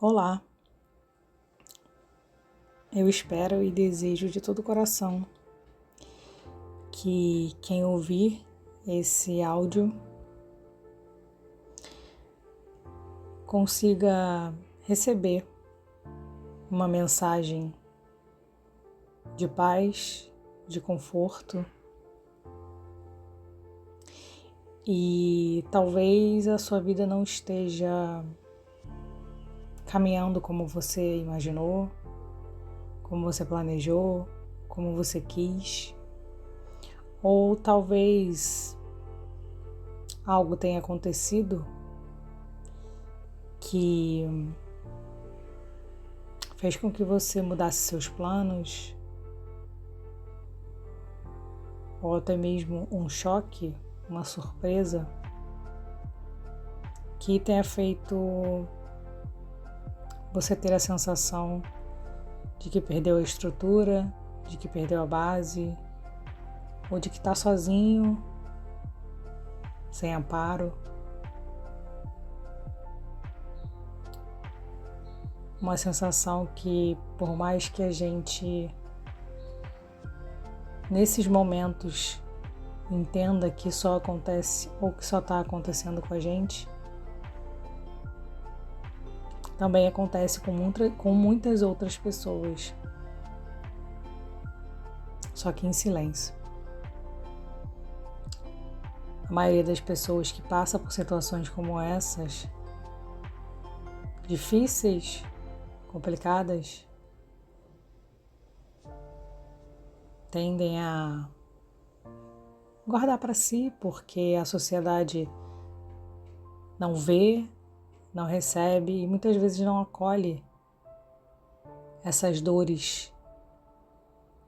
Olá, eu espero e desejo de todo o coração que quem ouvir esse áudio consiga receber uma mensagem de paz, de conforto e talvez a sua vida não esteja caminhando como você imaginou, como você planejou, como você quis, ou talvez algo tenha acontecido que fez com que você mudasse seus planos, ou até mesmo um choque, uma surpresa, que tenha feito você ter a sensação de que perdeu a estrutura, de que perdeu a base, ou de que está sozinho, sem amparo. Uma sensação que, por mais que a gente, nesses momentos, entenda que só acontece ou que só está acontecendo com a gente, também acontece com muitas outras pessoas, só que em silêncio. A maioria das pessoas que passa por situações como essas, difíceis, complicadas, tendem a guardar para si porque a sociedade não vê, não recebe e muitas vezes não acolhe essas dores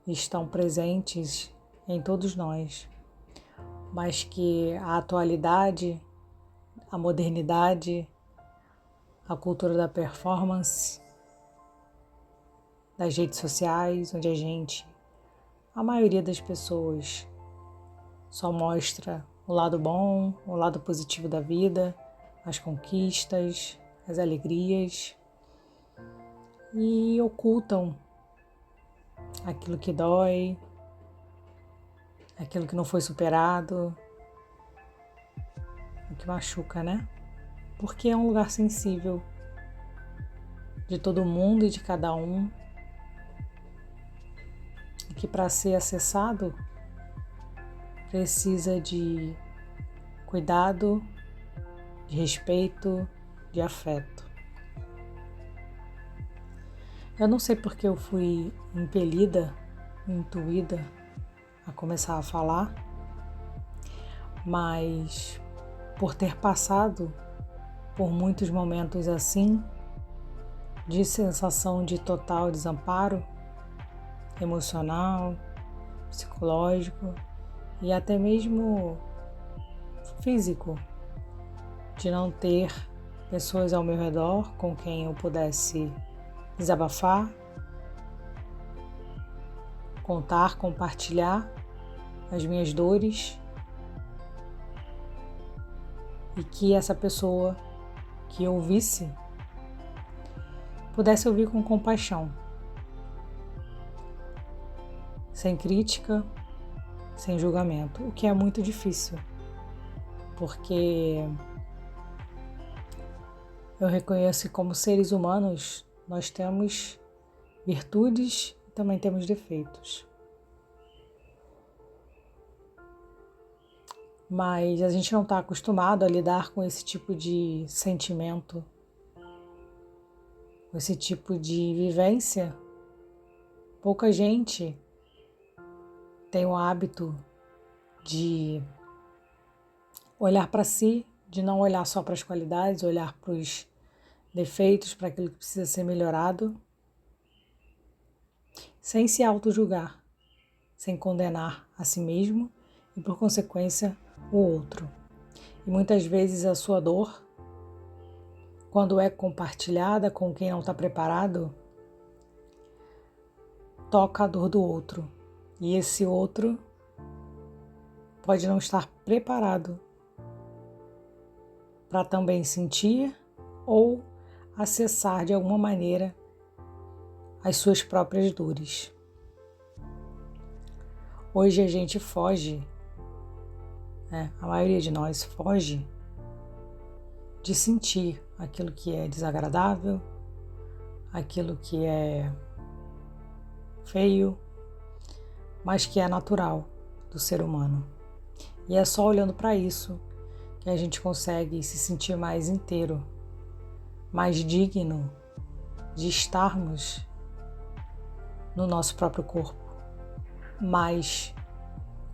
que estão presentes em todos nós, mas que a atualidade, a modernidade, a cultura da performance, das redes sociais, onde a maioria das pessoas só mostra o lado bom, o lado positivo da vida, as conquistas, as alegrias e ocultam aquilo que dói, aquilo que não foi superado, o que machuca, né? Porque é um lugar sensível de todo mundo e de cada um, e que para ser acessado precisa de cuidado, de respeito, de afeto. Eu não sei porque eu fui impelida, intuída a começar a falar, mas por ter passado por muitos momentos assim, de sensação de total desamparo emocional, psicológico e até mesmo físico, de não ter pessoas ao meu redor com quem eu pudesse desabafar, contar, compartilhar as minhas dores e que essa pessoa que ouvisse pudesse ouvir com compaixão, sem crítica, sem julgamento, o que é muito difícil, porque eu reconheço que como seres humanos nós temos virtudes e também temos defeitos. Mas a gente não está acostumado a lidar com esse tipo de sentimento, com esse tipo de vivência. Pouca gente tem o hábito de olhar para si, de não olhar só para as qualidades, olhar para os defeitos, para aquilo que precisa ser melhorado, sem se auto-julgar, sem condenar a si mesmo e, por consequência, o outro. E muitas vezes a sua dor, quando é compartilhada com quem não está preparado, toca a dor do outro. E esse outro pode não estar preparado para também sentir ou acessar de alguma maneira as suas próprias dores. Hoje a gente foge, a maioria de nós foge de sentir aquilo que é desagradável, aquilo que é feio, mas que é natural do ser humano. E é só olhando para isso que a gente consegue se sentir mais inteiro, mais digno de estarmos no nosso próprio corpo, mais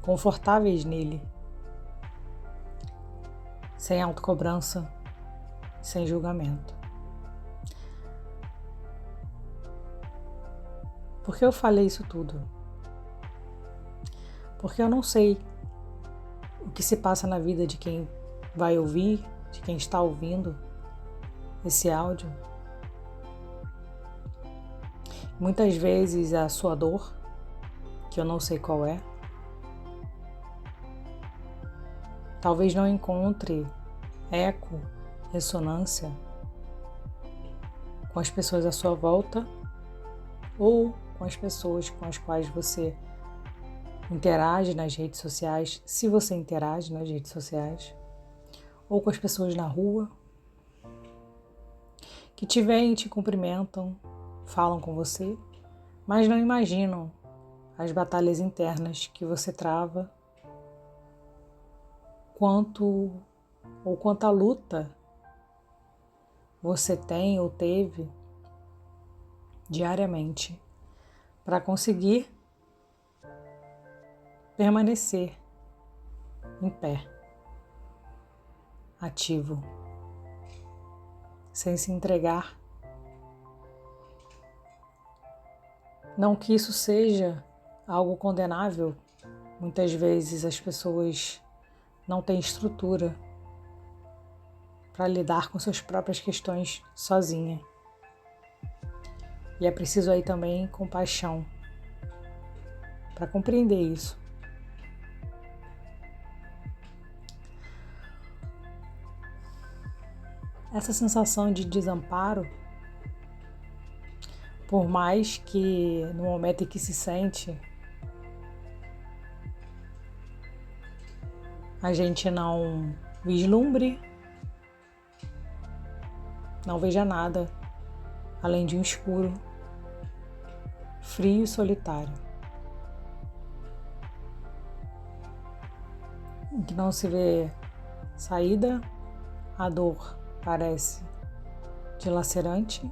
confortáveis nele, sem autocobrança, sem julgamento. Por que eu falei isso tudo? Porque eu não sei o que se passa na vida de quem vai ouvir, de quem está ouvindo esse áudio. Muitas vezes a sua dor, que eu não sei qual é, talvez não encontre eco, ressonância com as pessoas à sua volta ou com as pessoas com as quais você interage nas redes sociais, se você interage nas redes sociais, ou com as pessoas na rua, que te veem, te cumprimentam, falam com você, mas não imaginam as batalhas internas que você trava, quanta luta você tem ou teve diariamente para conseguir permanecer em pé, ativo, sem se entregar. Não que isso seja algo condenável. Muitas vezes as pessoas não têm estrutura para lidar com suas próprias questões sozinha. E é preciso aí também compaixão para compreender isso. Essa sensação de desamparo, por mais que no momento em que se sente, a gente não vislumbre, não veja nada além de um escuro, frio e solitário, em que não se vê saída, a dor parece dilacerante,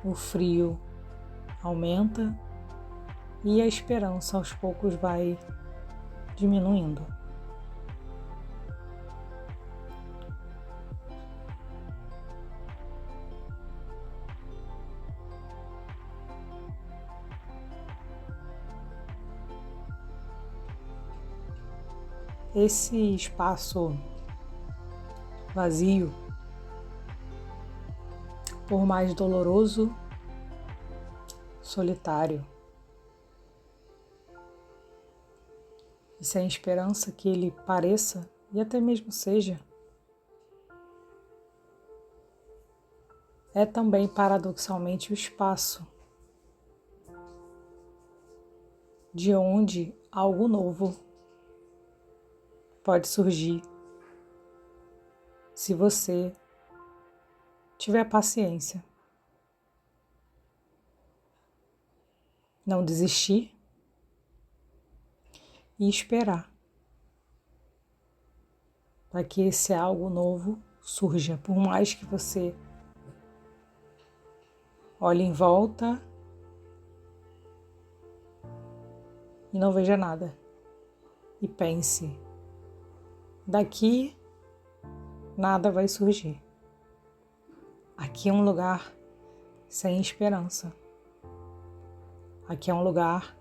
o frio aumenta e a esperança aos poucos vai diminuindo. Esse espaço vazio, por mais doloroso, solitário e sem esperança que ele pareça e até mesmo seja, é também paradoxalmente o espaço de onde algo novo pode surgir se você tiver paciência, não desistir e esperar para que esse algo novo surja. Por mais que você olhe em volta e não veja nada e pense, daqui nada vai surgir. Aqui é um lugar sem esperança. Aqui é um lugar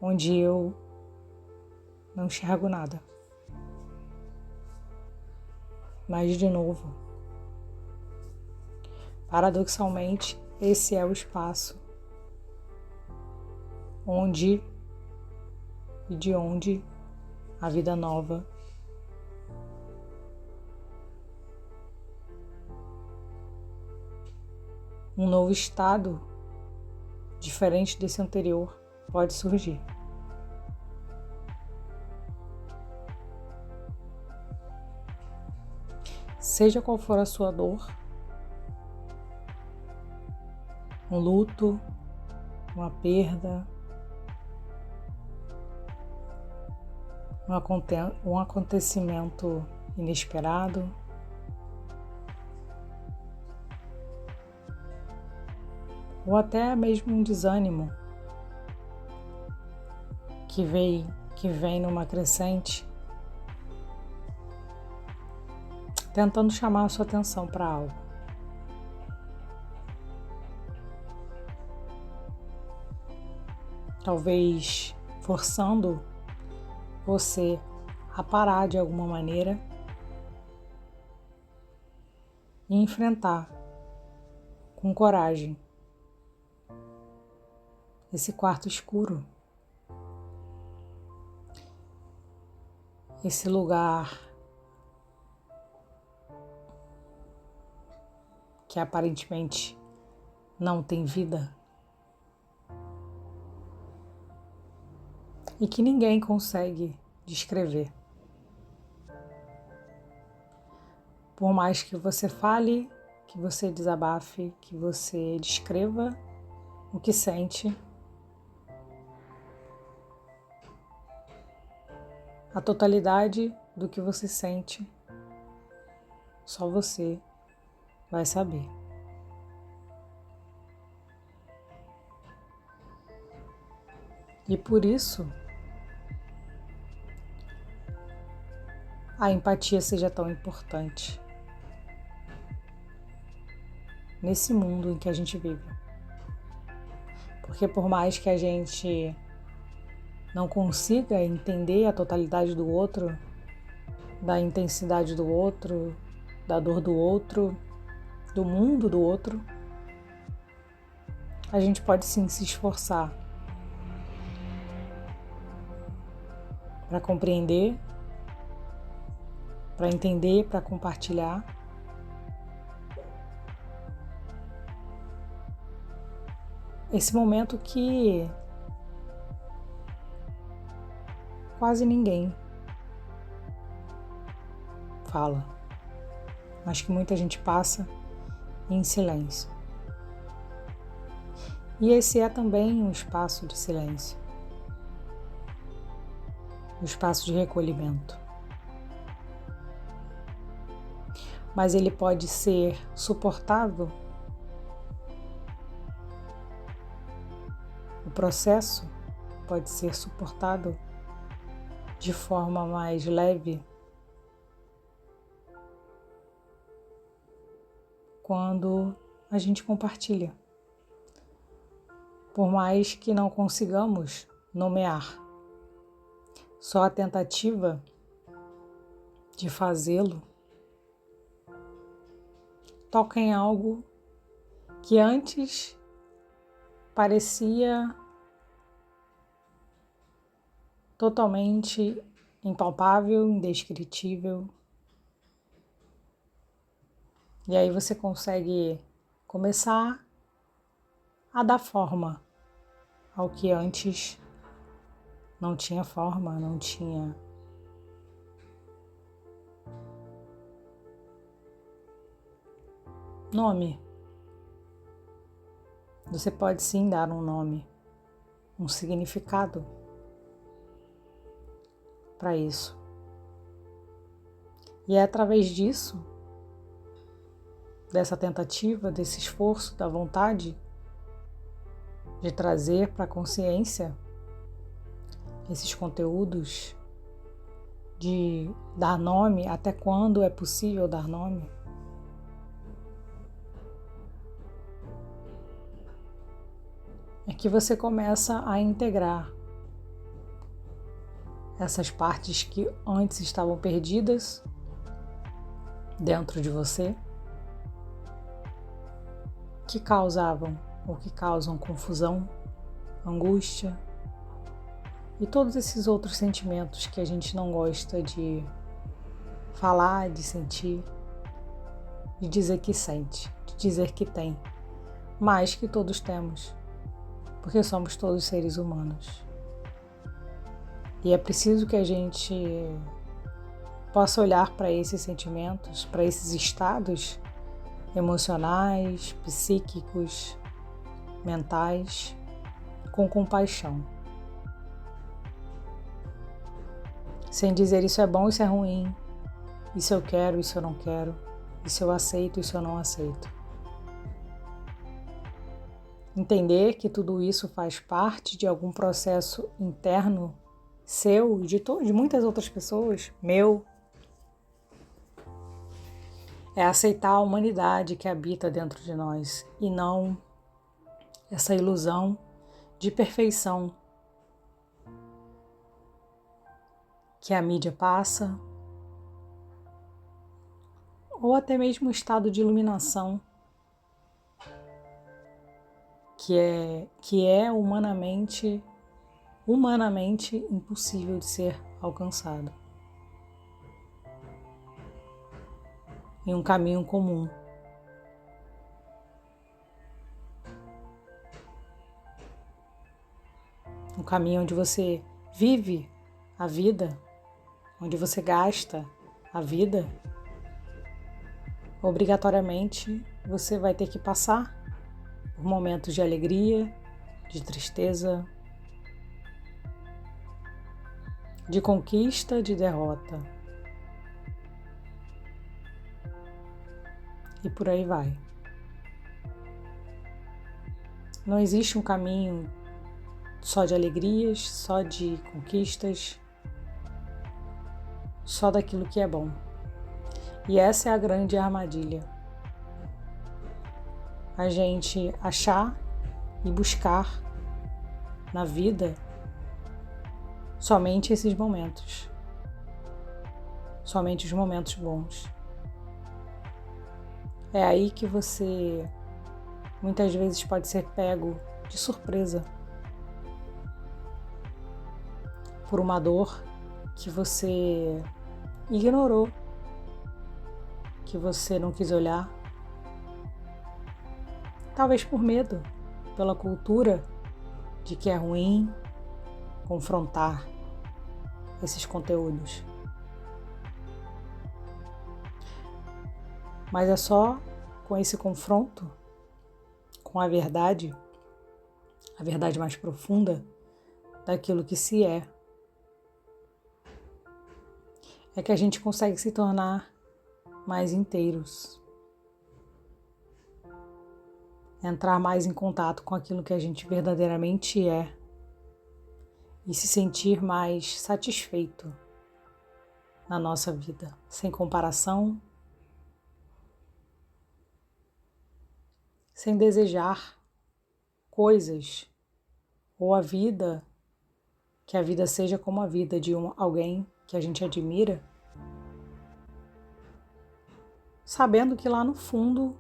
onde eu não enxergo nada. Mas, de novo, paradoxalmente, esse é o espaço onde e de onde a vida nova um novo estado diferente desse anterior pode surgir. Seja qual for a sua dor, um luto, uma perda, um acontecimento inesperado, ou até mesmo um desânimo que vem numa crescente, tentando chamar a sua atenção para algo. Talvez forçando você a parar de alguma maneira e enfrentar com coragem esse quarto escuro, esse lugar que aparentemente não tem vida e que ninguém consegue descrever. Por mais que você fale, que você desabafe, que você descreva o que sente, a totalidade do que você sente, só você vai saber. E por isso, a empatia seja tão importante nesse mundo em que a gente vive. Porque por mais que a gente não consiga entender a totalidade do outro, da intensidade do outro, da dor do outro, do mundo do outro, a gente pode sim se esforçar para compreender, para entender, para compartilhar. Esse momento que quase ninguém fala, mas que muita gente passa em silêncio. E esse é também um espaço de silêncio, um espaço de recolhimento. Mas ele pode ser suportado, o processo pode ser suportado de forma mais leve quando a gente compartilha. Por mais que não consigamos nomear, só a tentativa de fazê-lo toca em algo que antes parecia totalmente impalpável, indescritível. E aí você consegue começar a dar forma ao que antes não tinha forma, não tinha nome. Você pode sim dar um nome, um significado para isso. E é através disso, dessa tentativa, desse esforço, da vontade de trazer para a consciência esses conteúdos, de dar nome, até quando é possível dar nome, é que você começa a integrar essas partes que antes estavam perdidas dentro de você, que causavam ou que causam confusão, angústia e todos esses outros sentimentos que a gente não gosta de falar, de sentir, de dizer que sente, de dizer que tem, mas que todos temos, porque somos todos seres humanos. E é preciso que a gente possa olhar para esses sentimentos, para esses estados emocionais, psíquicos, mentais, com compaixão. Sem dizer isso é bom, isso é ruim, isso eu quero, isso eu não quero, isso eu aceito, isso eu não aceito. Entender que tudo isso faz parte de algum processo interno seu e de muitas outras pessoas, meu, é aceitar a humanidade que habita dentro de nós e não essa ilusão de perfeição que a mídia passa, ou até mesmo o estado de iluminação que é humanamente impossível de ser alcançado. Em um caminho comum. Um caminho onde você vive a vida, onde você gasta a vida, obrigatoriamente você vai ter que passar por momentos de alegria, de tristeza, de conquista, de derrota. E por aí vai. Não existe um caminho só de alegrias, só de conquistas, só daquilo que é bom. E essa é a grande armadilha. A gente achar e buscar na vida somente esses momentos. Somente os momentos bons. É aí que você muitas vezes pode ser pego de surpresa por uma dor que você ignorou, que você não quis olhar, talvez por medo, pela cultura de que é ruim confrontar esses conteúdos. Mas é só com esse confronto com a verdade mais profunda daquilo que se é que a gente consegue se tornar mais inteiros, entrar mais em contato com aquilo que a gente verdadeiramente é e se sentir mais satisfeito na nossa vida, sem comparação, sem desejar coisas ou a vida, que a vida seja como a vida de alguém que a gente admira, sabendo que lá no fundo,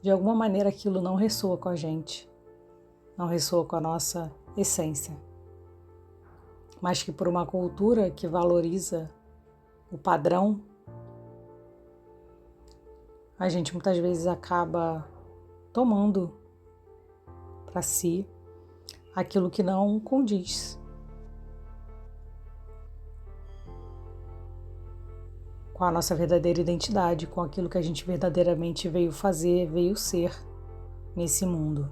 de alguma maneira, aquilo não ressoa com a gente, não ressoa com a nossa essência, mas que por uma cultura que valoriza o padrão, a gente muitas vezes acaba tomando para si aquilo que não condiz com a nossa verdadeira identidade, com aquilo que a gente verdadeiramente veio fazer, veio ser nesse mundo.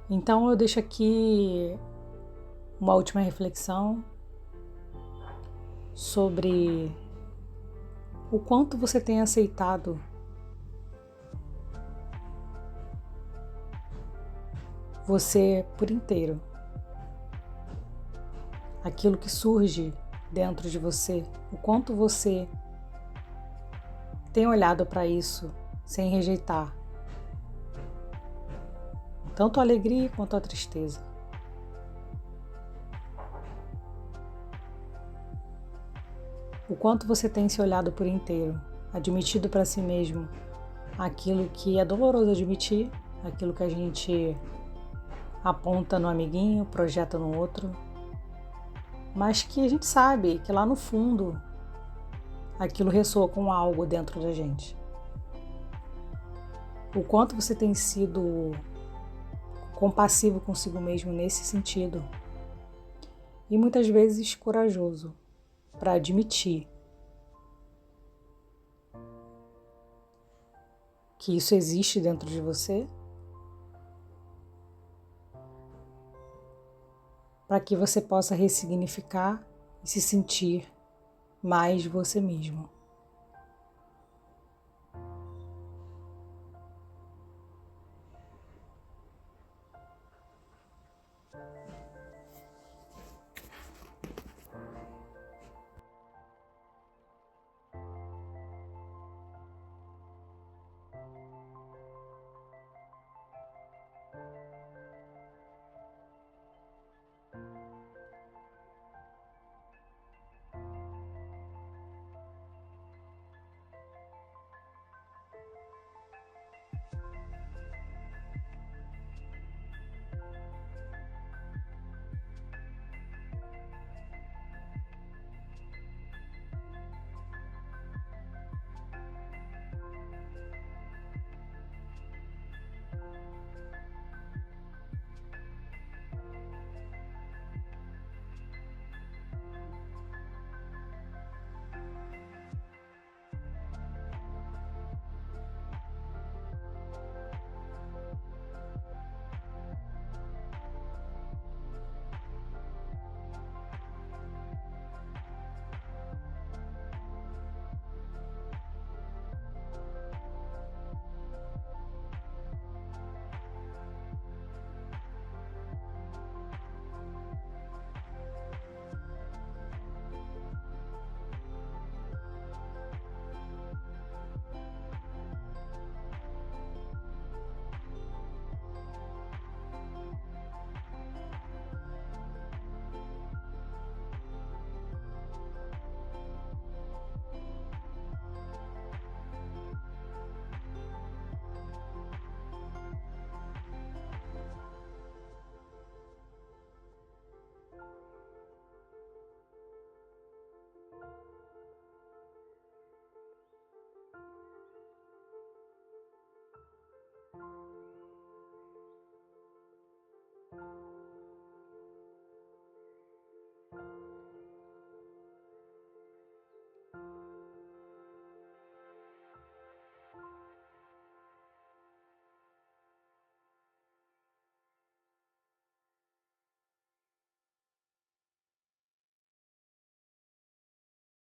Então eu deixo aqui uma última reflexão sobre o quanto você tem aceitado você por inteiro. Aquilo que surge dentro de você, o quanto você tem olhado para isso sem rejeitar, tanto a alegria quanto a tristeza. O quanto você tem se olhado por inteiro, admitido para si mesmo aquilo que é doloroso admitir, aquilo que a gente aponta no amiguinho, projeta no outro, mas que a gente sabe que lá no fundo aquilo ressoa com algo dentro da gente. o quanto você tem sido compassivo consigo mesmo nesse sentido. E muitas vezes corajoso para admitir que isso existe dentro de você, para que você possa ressignificar e se sentir mais você mesmo.